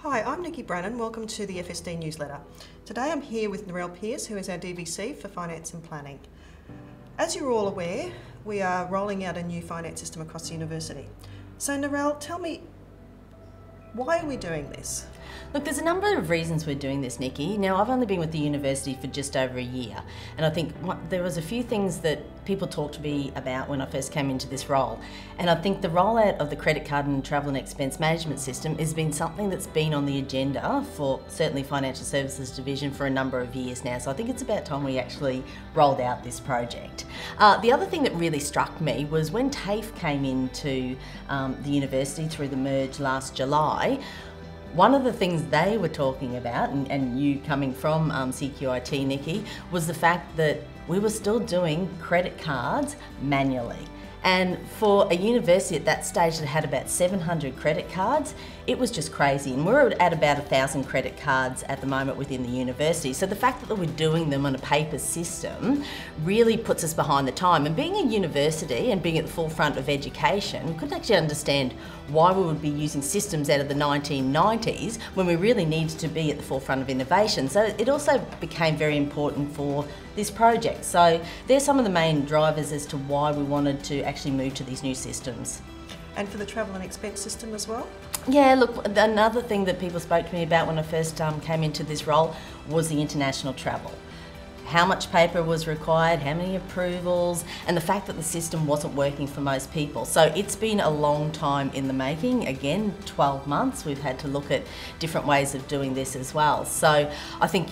Hi, I'm Nikki Brannan. Welcome to the FSD Newsletter. Today I'm here with Narelle Pearce, who is our DVC for Finance and Planning. As you're all aware, we are rolling out a new finance system across the university. So Narelle, tell me, why are we doing this? Look, there's a number of reasons we're doing this, Nikki. Now, I've only been with the university for just over a year, and I think there was a few things that people talked to me about when I first came into this role. And I think the rollout of the credit card and travel and expense management system has been something that's been on the agenda for certainly Financial Services Division for a number of years now. So I think it's about time we actually rolled out this project. The other thing that really struck me was when TAFE came into the university through the merge last July. One of the things they were talking about, and you coming from CQIT, Nikki, was the fact that we were still doing credit cards manually. And for a university at that stage that had about 700 credit cards, it was just crazy. And we're at about 1,000 credit cards at the moment within the university. So the fact that we're doing them on a paper system really puts us behind the time. And being a university and being at the forefront of education, we couldn't actually understand why we would be using systems out of the 1990s when we really needed to be at the forefront of innovation. So it also became very important for this project. So there's some of the main drivers as to why we wanted to actually move to these new systems. And for the travel and expense system as well? Yeah, look, another thing that people spoke to me about when I first came into this role was the international travel. How much paper was required, how many approvals, and the fact that the system wasn't working for most people. So it's been a long time in the making. Again, 12 months, we've had to look at different ways of doing this as well. So I think,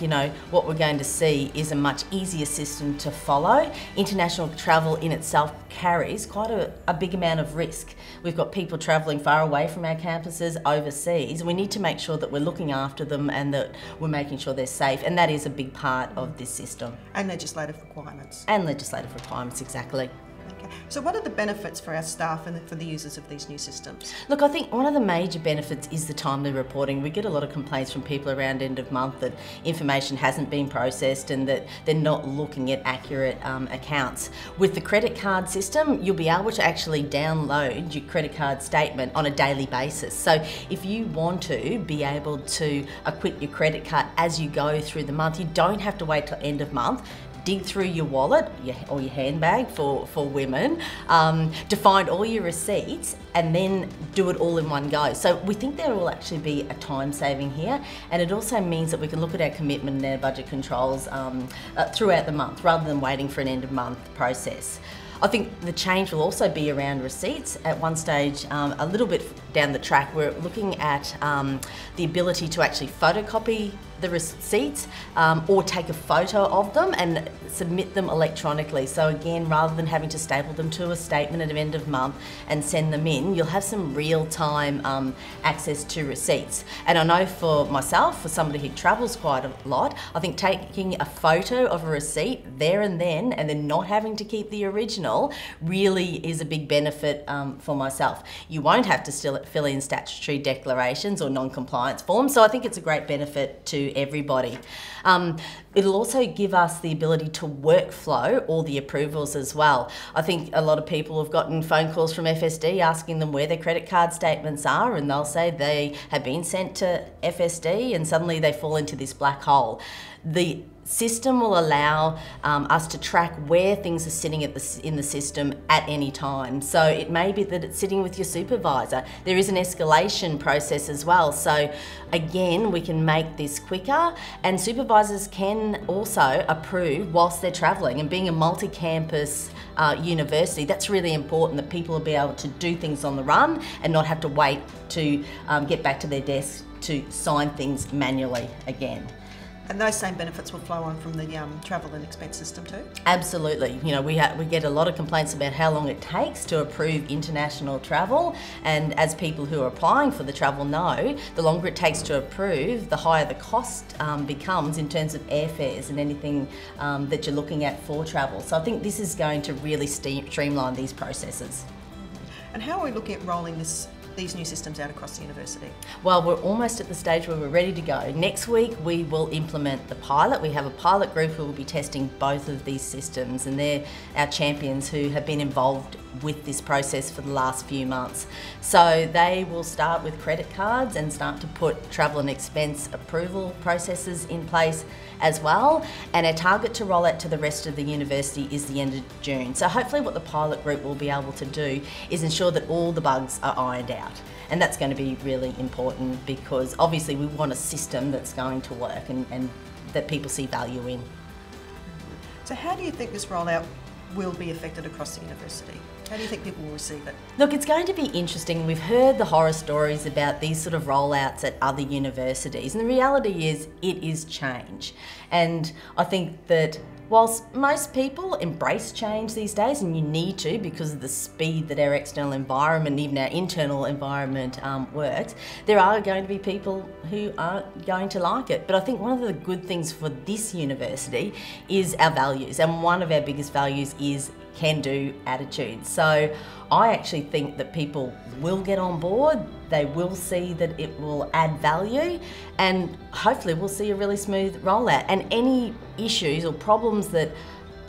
what we're going to see is a much easier system to follow. International travel in itself carries quite a big amount of risk. We've got people travelling far away from our campuses overseas, and we need to make sure that we're looking after them and that we're making sure they're safe, and that is a big part of this system. And legislative requirements. And legislative requirements, exactly. Okay. So what are the benefits for our staff and for the users of these new systems? Look, I think one of the major benefits is the timely reporting. We get a lot of complaints from people around end of month that information hasn't been processed and that they're not looking at accurate accounts. With the credit card system, you'll be able to actually download your credit card statement on a daily basis. So if you want to be able to acquit your credit card as you go through the month, you don't have to wait till end of month. Dig through your wallet or your handbag for women to find all your receipts and then do it all in one go. So we think there will actually be a time saving here, and it also means that we can look at our commitment and our budget controls throughout the month rather than waiting for an end of month process. I think the change will also be around receipts. At one stage, a little bit down the track, we're looking at the ability to actually photocopy the receipts or take a photo of them and submit them electronically. So again, rather than having to staple them to a statement at the end of month and send them in, you'll have some real-time access to receipts. And I know for myself, for somebody who travels quite a lot, I think taking a photo of a receipt there and then not having to keep the original really is a big benefit for myself. You won't have to still fill in statutory declarations or non-compliance forms, so I think it's a great benefit to everybody. It'll also give us the ability to workflow all the approvals as well. I think a lot of people have gotten phone calls from FSD asking them where their credit card statements are, and they'll say they have been sent to FSD and suddenly they fall into this black hole. The system will allow us to track where things are sitting in the system at any time. So it may be that it's sitting with your supervisor. There is an escalation process as well. So again, we can make this quicker, and supervisors can also approve whilst they're travelling. And being a multi-campus university, that's really important, that people will be able to do things on the run and not have to wait to get back to their desk to sign things manually again. And those same benefits will flow on from the travel and expense system too? Absolutely. We get a lot of complaints about how long it takes to approve international travel, and as people who are applying for the travel know, the longer it takes to approve, the higher the cost becomes in terms of airfares and anything that you're looking at for travel. So I think this is going to really streamline these processes. And how are we looking at rolling this these new systems out across the university? Well, we're almost at the stage where we're ready to go. Next week we will implement the pilot. We have a pilot group who will be testing both of these systems, and they're our champions who have been involved with this process for the last few months. So they will start with credit cards and start to put travel and expense approval processes in place as well. And our target to roll out to the rest of the university is the end of June. So hopefully what the pilot group will be able to do is ensure that all the bugs are ironed out. And that's going to be really important, because obviously we want a system that's going to work and that people see value in. So how do you think this rollout will be affected across the university? How do you think people will receive it? Look, it's going to be interesting. We've heard the horror stories about these sort of rollouts at other universities, and the reality is it is change. And I think that whilst most people embrace change these days, and you need to because of the speed that our external environment, even our internal environment works, there are going to be people who aren't going to like it. But I think one of the good things for this university is our values, and one of our biggest values is can-do attitude. So I actually think that people will get on board, they will see that it will add value, and hopefully we'll see a really smooth rollout. And any issues or problems that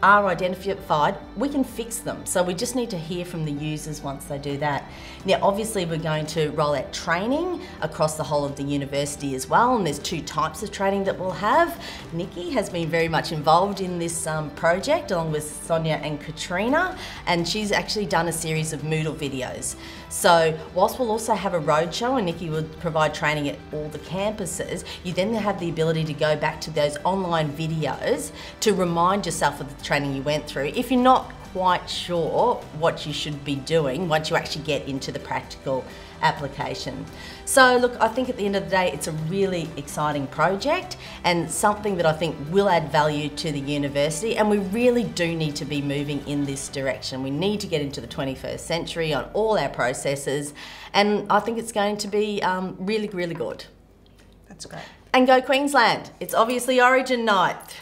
are identified, we can fix them. So we just need to hear from the users once they do that. Now, obviously we're going to roll out training across the whole of the university as well, and there's two types of training that we'll have. Nikki has been very much involved in this project, along with Sonia and Katrina, and she's actually done a series of Moodle videos. So whilst we'll also have a roadshow, and Nikki will provide training at all the campuses, you then have the ability to go back to those online videos to remind yourself of the training you went through if you're not quite sure what you should be doing once you actually get into the practical application. So look, I think at the end of the day it's a really exciting project and something that I think will add value to the university, and we really do need to be moving in this direction. We need to get into the 21st century on all our processes, and I think it's going to be really, really good. That's great. And go Queensland! It's obviously Origin night.